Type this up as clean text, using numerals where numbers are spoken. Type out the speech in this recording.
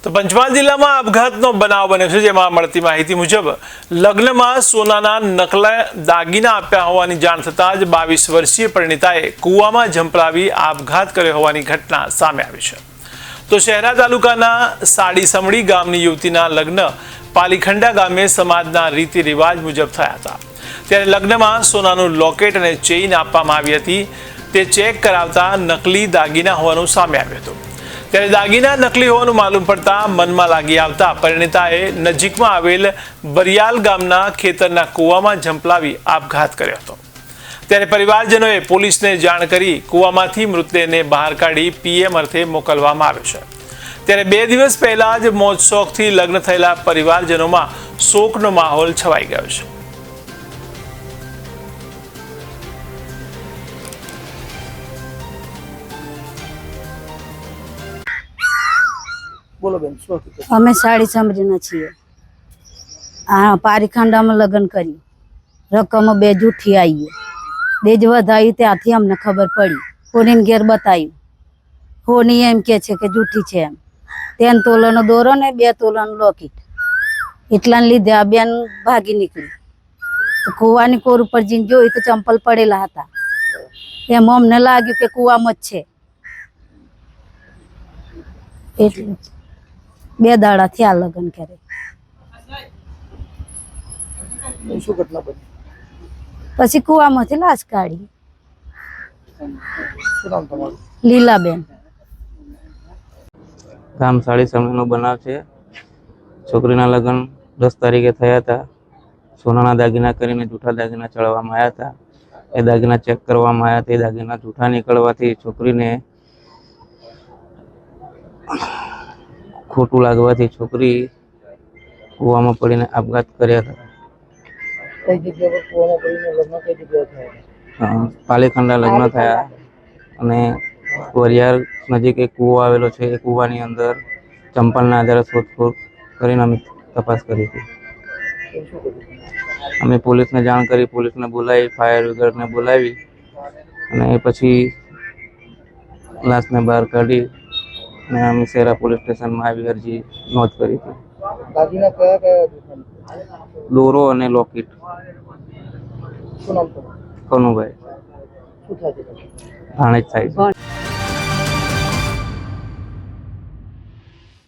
તો પંચમહાલ જિલ્લામાં આપઘાતનો બનાવ બન્યો છે, જેમાં મળતી માહિતી મુજબ લગ્નમાં સોનાના નકલા દાગીના આપ્યા હોવાની જાણ થતાં જ 22 વર્ષીય પરિણીતાએ કૂવામાં ઝંપલાવી આપઘાત કર્યો હોવાની ઘટના સામે આવી છે। તો શહેરા તાલુકાના સાડીસમડી ગામની યુવતીના લગ્ન પાલીખંડા ગામે સમાજના રીતિ રિવાજ મુજબ થયા હતા। ત્યારે લગ્નમાં સોનાનું લોકેટ અને ચેઇન આપવામાં આવી હતી, તે ચેક કરાવતા નકલી દાગીના હોવાનું સામે આવ્યું હતું। ત્યારે દાગીના નકલી હોવાનું માલુમ પડતા મનમાં લાગી આવતા પરિણીતાએ નજીકમાં આવેલ બરિયાલ ગામના ખેતરના કૂવામાં ઝંપલાવી આપઘાત કર્યો હતો। ત્યારે પરિવારજનોએ પોલીસને જાણ કરી કૂવામાંથી મૃતદેહને બહાર કાઢી પીએમ અર્થે મોકલવામાં આવ્યો છે। ત્યારે 2 દિવસ પહેલા જ મોજ શોખથી લગ્ન થયેલા પરિવારજનોમાં શોકનો માહોલ છવાઈ ગયો છે। बोलो बेन शो की અમે સાડીસમડીના છીએ। આ પારીખંડામાં લગ્ન કર્યું, રકમ 2 જૂઠી આવી, 2 જ વધાવી, ત્યાંથી અમને ખબર પડી, કોઈને ઘેર બતાવ્યું, હોની એમ કે છે કે જૂઠી છે એમ। 3 તોલાનો દોરો ને 2 તોલાનું લોકેટ, એટલાને લીધે આ બેન ભાગી નીકળી। તો કૂવાની કોર ઉપર જઈને જોઈ તો ચંપલ પડેલા હતા, એમ અમને લાગ્યું કે કૂવામાં જ છે, એટલે 2 દાડા થયા લગ્ન કરે। शो घटना बनी પછી કૂવામાંથી લાશ કાઢી। શું નામ તમારું? લીલાબેન। ગામ સાડીસમડીનો બનાવ છે। છોકરીના લગ્ન 10 તારીખે થયા હતા। સોનાના દાગીના કરીને જૂઠા દાગીના ચડાવવામાં આવ્યા હતા। એ દાગીના ચેક કરવામાં આવ્યા, તે દાગીના જૂઠા નીકળવાથી છોકરીને ખોટું લાગવાથી છોકરી કૂવામાં પડીને આપઘાત કર્યા હતા। કઈ જગ્યા પર કૂવામાં પડીને લગ્ન કઈ જગ્યાએ થયા? પાલીખંડા લગ્ન થયા અને વરિયાળ નજીક એક કૂવો આવેલો છે, એ કૂવાની અંદર ચંપલના આધારે શોધખોળ કરીને અમે તપાસ કરી હતી। શું કર્યું? અમે પોલીસને જાણ કરી, પોલીસને બોલાવી, ફાયર બ્રિગેડને બોલાવી અને પછી લાશને બહાર કાઢી અને અમે શહેરા પોલીસ સ્ટેશનમાં આવી અરજી નોંધ કરી હતી। દાગીના કયા કયા દુકાન? દોરો અને લોકેટ। શું નામ તમારું? કનુભાઈ શું થાય છે? ભાણેજ થાય છે।